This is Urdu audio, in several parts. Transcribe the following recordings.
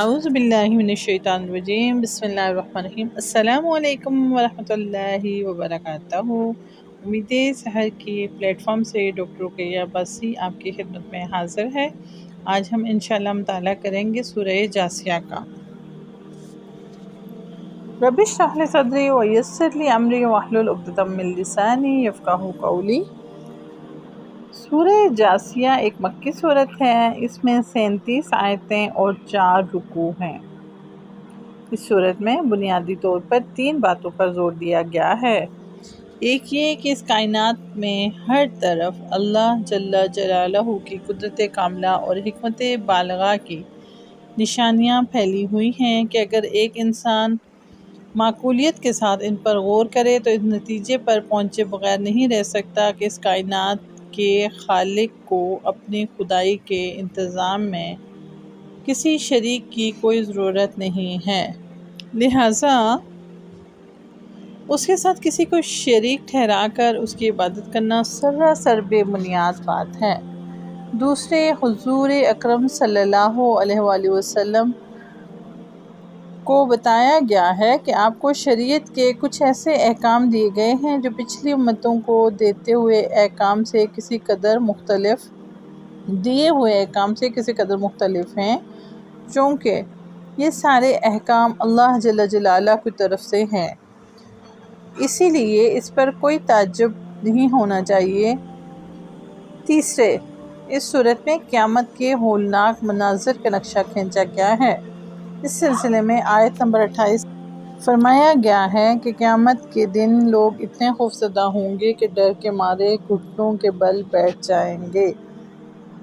اعوذ باللہ من الشیطان الرجیم، بسم اللہ الرحمن الرحیم۔ السلام علیکم ورحمۃ اللہ وبرکاتہ۔ امید سحر کی پلیٹ فارم سے ڈاکٹر رقیہ عباسی آپ کی خدمت میں حاضر ہے۔ آج ہم انشاءاللہ مطالعہ کریں گے سورہ جاثیہ کا۔ رب اشرح لی صدری ویسر لی امری واحلل عقدۃ من لسانی یفقہوا قولی۔ سورہ جاثیہ ایک مکی سورت ہے۔ اس میں 37 آیتیں اور 4 رکوع ہیں۔ اس صورت میں بنیادی طور پر 3 باتوں پر زور دیا گیا ہے۔ ایک یہ کہ اس کائنات میں ہر طرف اللہ جل جلالہ کی قدرت کاملہ اور حکمت بالغہ کی نشانیاں پھیلی ہوئی ہیں کہ اگر ایک انسان معقولیت کے ساتھ ان پر غور کرے تو اس نتیجے پر پہنچے بغیر نہیں رہ سکتا کہ اس کائنات کے خالق کو اپنی خدائی کے انتظام میں کسی شریک کی کوئی ضرورت نہیں ہے، لہٰذا اس کے ساتھ کسی کو شریک ٹھہرا کر اس کی عبادت کرنا سراسر بے بنیاد بات ہے۔ دوسرے، حضور اکرم صلی اللہ علیہ وآلہ وسلم کو بتایا گیا ہے کہ آپ کو شریعت کے کچھ ایسے احکام دیے گئے ہیں جو پچھلی امتوں کو دیے ہوئے احکام سے کسی قدر مختلف ہیں، چونکہ یہ سارے احکام اللہ جل جلالہ کی طرف سے ہیں، اسی لیے اس پر کوئی تعجب نہیں ہونا چاہیے۔ تیسرے، اس صورت میں قیامت کے ہولناک مناظر کا نقشہ کھینچا گیا ہے۔ اس سلسلے میں آیت نمبر 28 فرمایا گیا ہے کہ قیامت کے دن لوگ اتنے خوفزدہ ہوں گے کہ ڈر کے مارے گھٹنوں کے بل بیٹھ جائیں گے۔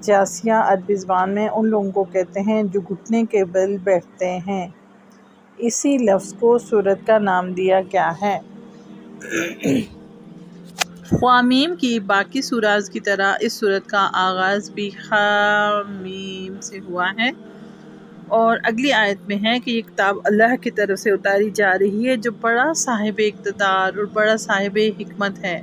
جاثیہ عربی زبان میں ان لوگوں کو کہتے ہیں جو گھٹنے کے بل بیٹھتے ہیں۔ اسی لفظ کو سورت کا نام دیا گیا ہے۔ حامیم کی باقی سورات کی طرح اس سورت کا آغاز بھی حامیم سے ہوا ہے، اور اگلی آیت میں ہے کہ یہ کتاب اللہ کی طرف سے اتاری جا رہی ہے جو بڑا صاحب اقتدار اور بڑا صاحب حکمت ہے۔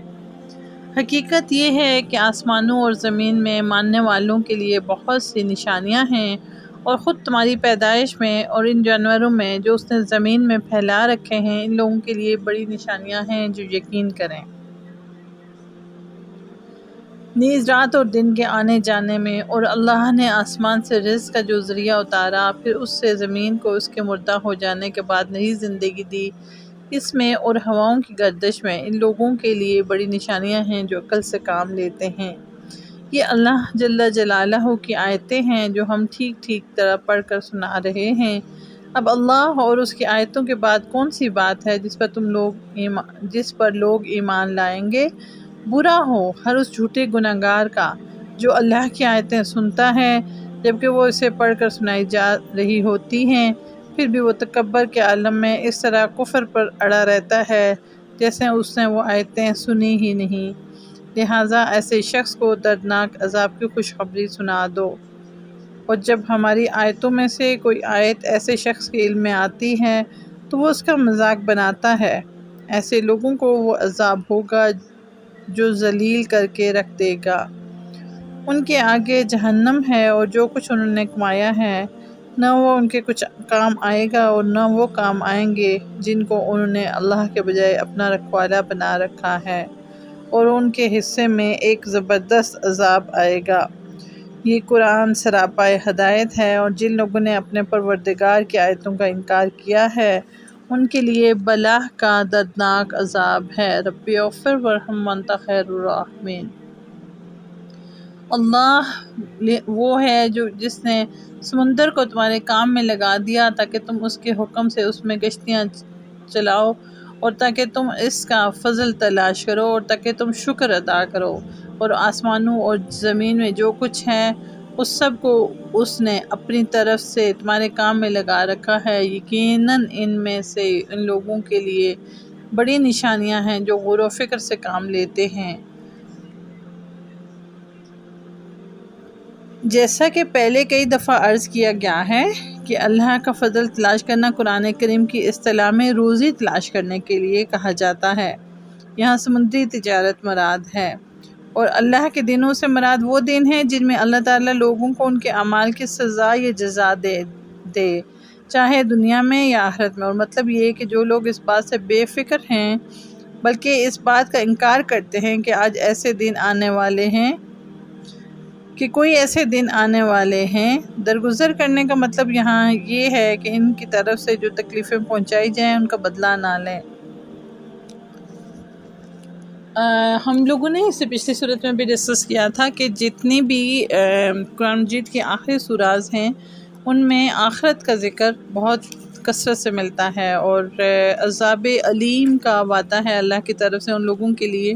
حقیقت یہ ہے کہ آسمانوں اور زمین میں ماننے والوں کے لیے بہت سی نشانیاں ہیں، اور خود تمہاری پیدائش میں اور ان جانوروں میں جو اس نے زمین میں پھیلا رکھے ہیں، ان لوگوں کے لیے بڑی نشانیاں ہیں جو یقین کریں۔ نیز رات اور دن کے آنے جانے میں، اور اللہ نے آسمان سے رزق کا جو ذریعہ اتارا، پھر اس سے زمین کو اس کے مردہ ہو جانے کے بعد نئی زندگی دی، اس میں اور ہواؤں کی گردش میں ان لوگوں کے لیے بڑی نشانیاں ہیں جو عقل سے کام لیتے ہیں۔ یہ اللہ جل جلالہ کی آیتیں ہیں جو ہم ٹھیک طرح پڑھ کر سنا رہے ہیں۔ اب اللہ اور اس کی آیتوں کے بعد کون سی بات ہے جس پر لوگ ایمان لائیں گے؟ برا ہو ہر اس جھوٹے گناہگار کا جو اللہ کی آیتیں سنتا ہے جبکہ وہ اسے پڑھ کر سنائی جا رہی ہوتی ہیں، پھر بھی وہ تکبر کے عالم میں اس طرح کفر پر اڑا رہتا ہے جیسے اس نے وہ آیتیں سنی ہی نہیں۔ لہٰذا ایسے شخص کو دردناک عذاب کی خوشخبری سنا دو، اور جب ہماری آیتوں میں سے کوئی آیت ایسے شخص کے علم میں آتی ہے تو وہ اس کا مذاق بناتا ہے، ایسے لوگوں کو وہ عذاب ہوگا جو ذلیل کر کے رکھ دے گا۔ ان کے آگے جہنم ہے، اور جو کچھ انہوں نے کمایا ہے نہ وہ ان کے کچھ کام آئے گا اور نہ وہ کام آئیں گے جن کو انہوں نے اللہ کے بجائے اپنا رکھوالا بنا رکھا ہے، اور ان کے حصے میں ایک زبردست عذاب آئے گا۔ یہ قرآن سراپا ہدایت ہے، اور جن لوگوں نے اپنے پروردگار کی آیتوں کا انکار کیا ہے ان کے لیے بلاہ کا دردناک عذاب ہے۔ رب اغفر وارحم وانت خیر الراحمین۔ اللہ وہ ہے جس نے سمندر کو تمہارے کام میں لگا دیا تاکہ تم اس کے حکم سے اس میں کشتیاں چلاؤ، اور تاکہ تم اس کا فضل تلاش کرو، اور تاکہ تم شکر ادا کرو، اور آسمانوں اور زمین میں جو کچھ ہے اس سب کو اس نے اپنی طرف سے تمہارے کام میں لگا رکھا ہے۔ یقیناً ان میں سے ان لوگوں کے لیے بڑی نشانیاں ہیں جو غور و فکر سے کام لیتے ہیں۔ جیسا کہ پہلے کئی دفعہ عرض کیا گیا ہے کہ اللہ کا فضل تلاش کرنا قرآن کریم کی اصطلاح میں روزی تلاش کرنے کے لیے کہا جاتا ہے۔ یہاں سمندری تجارت مراد ہے، اور اللہ کے دنوں سے مراد وہ دن ہیں جن میں اللہ تعالیٰ لوگوں کو ان کے اعمال کی سزا یا جزا دے۔ چاہے دنیا میں یا آخرت میں۔ اور مطلب یہ ہے کہ جو لوگ اس بات سے بے فکر ہیں بلکہ اس بات کا انکار کرتے ہیں کہ آج ایسے دن آنے والے ہیں، کہ کوئی ایسے دن آنے والے ہیں، درگزر کرنے کا مطلب یہاں یہ ہے کہ ان کی طرف سے جو تکلیفیں پہنچائی جائیں ان کا بدلہ نہ لیں۔ ہم لوگوں نے اس سے پچھلی صورت میں بھی ڈسکس کیا تھا کہ جتنی بھی قرآن مجید کی آخری سوراز ہیں ان میں آخرت کا ذکر بہت کثرت سے ملتا ہے، اور عذاب علیم کا وعدہ ہے اللہ کی طرف سے ان لوگوں کے لیے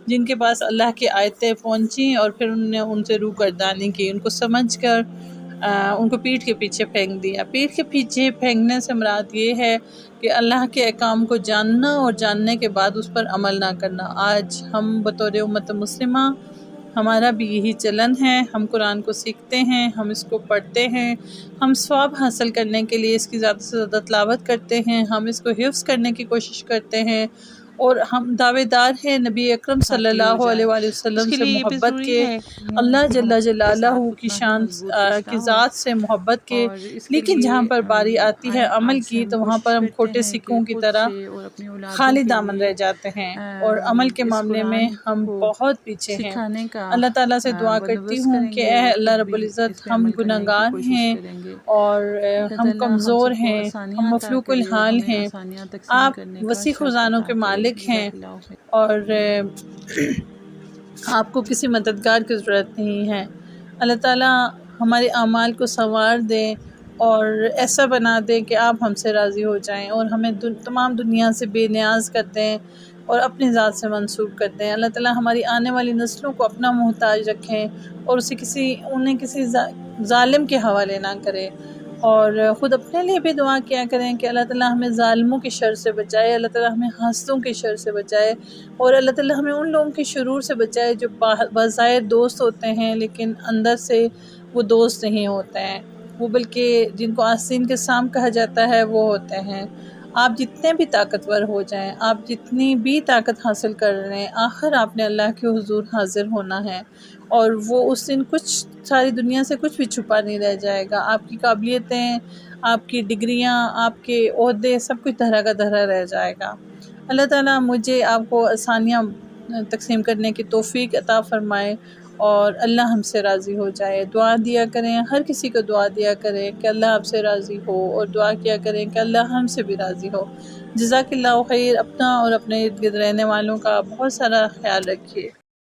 جن کے پاس اللہ کی آیتیں پہنچیں اور پھر انہوں نے ان سے روگردانی کی، ان کو سمجھ کر ان کو پیٹھ کے پیچھے پھینک دیا۔ پیٹھ کے پیچھے پھینکنے سے مراد یہ ہے کہ اللہ کے احکام کو جاننا اور جاننے کے بعد اس پر عمل نہ کرنا۔ آج ہم بطور امت مسلمہ ہمارا بھی یہی چلن ہے، ہم قرآن کو سیکھتے ہیں، ہم اس کو پڑھتے ہیں، ہم ثواب حاصل کرنے کے لیے اس کی زیادہ سے زیادہ تلاوت کرتے ہیں، ہم اس کو حفظ کرنے کی کوشش کرتے ہیں، اور ہم دعوے دار ہیں نبی اکرم صلی اللہ علیہ وآلہ وسلم سے محبت کے، اللہ جل جلالہ کی شان کی ذات سے محبت کے، لیکن جہاں پر باری آتی ہے عمل کی تو وہاں پر ہم کھوٹے سکوں کی طرح خالی دامن رہ جاتے ہیں، اور عمل کے معاملے میں ہم بہت پیچھے ہیں۔ اللہ تعالیٰ سے دعا کرتی ہوں کہ اے اللہ رب العزت، ہم گناہگار ہیں اور ہم کمزور ہیں، ہم مفلوق الحال ہیں، آپ وسیع خزانوں کے مالک ہیں اور آپ کو کسی مددگار کی ضرورت نہیں ہے۔ اللہ تعالیٰ ہمارے اعمال کو سنوار دیں اور ایسا بنا دیں کہ آپ ہم سے راضی ہو جائیں اور ہمیں تمام دنیا سے بے نیاز کر دیں اور اپنی ذات سے منسوب کر دیں۔ اللہ تعالیٰ ہماری آنے والی نسلوں کو اپنا محتاج رکھیں اور انہیں کسی ظالم کے حوالے نہ کرے، اور خود اپنے لیے بھی دعا کیا کریں کہ اللہ تعالیٰ ہمیں ظالموں کی شر سے بچائے، اللہ تعالیٰ ہمیں حاسدوں کی شر سے بچائے، اور اللہ تعالیٰ ہمیں ان لوگوں کے شرور سے بچائے جو بظاہر دوست ہوتے ہیں لیکن اندر سے وہ دوست نہیں ہوتے ہیں، وہ بلکہ جن کو آستین کے سام کہا جاتا ہے وہ ہوتے ہیں۔ آپ جتنے بھی طاقتور ہو جائیں، آپ جتنی بھی طاقت حاصل کر رہے ہیں، آخر آپ نے اللہ کے حضور حاضر ہونا ہے، اور وہ اس دن ساری دنیا سے کچھ بھی چھپا نہیں رہ جائے گا۔ آپ کی قابلیتیں، آپ کی ڈگریاں، آپ کے عہدے، سب کچھ دھرا کا دھرا رہ جائے گا۔ اللہ تعالیٰ مجھے آپ کو آسانیاں تقسیم کرنے کی توفیق عطا فرمائے اور اللہ ہم سے راضی ہو جائے۔ دعا دیا کریں، ہر کسی کو دعا دیا کریں کہ اللہ آپ سے راضی ہو، اور دعا کیا کریں کہ اللہ ہم سے بھی راضی ہو۔ جزاک اللہ خیر۔ اپنا اور اپنے ارد گرد رہنے والوں کا بہت سارا خیال رکھیے۔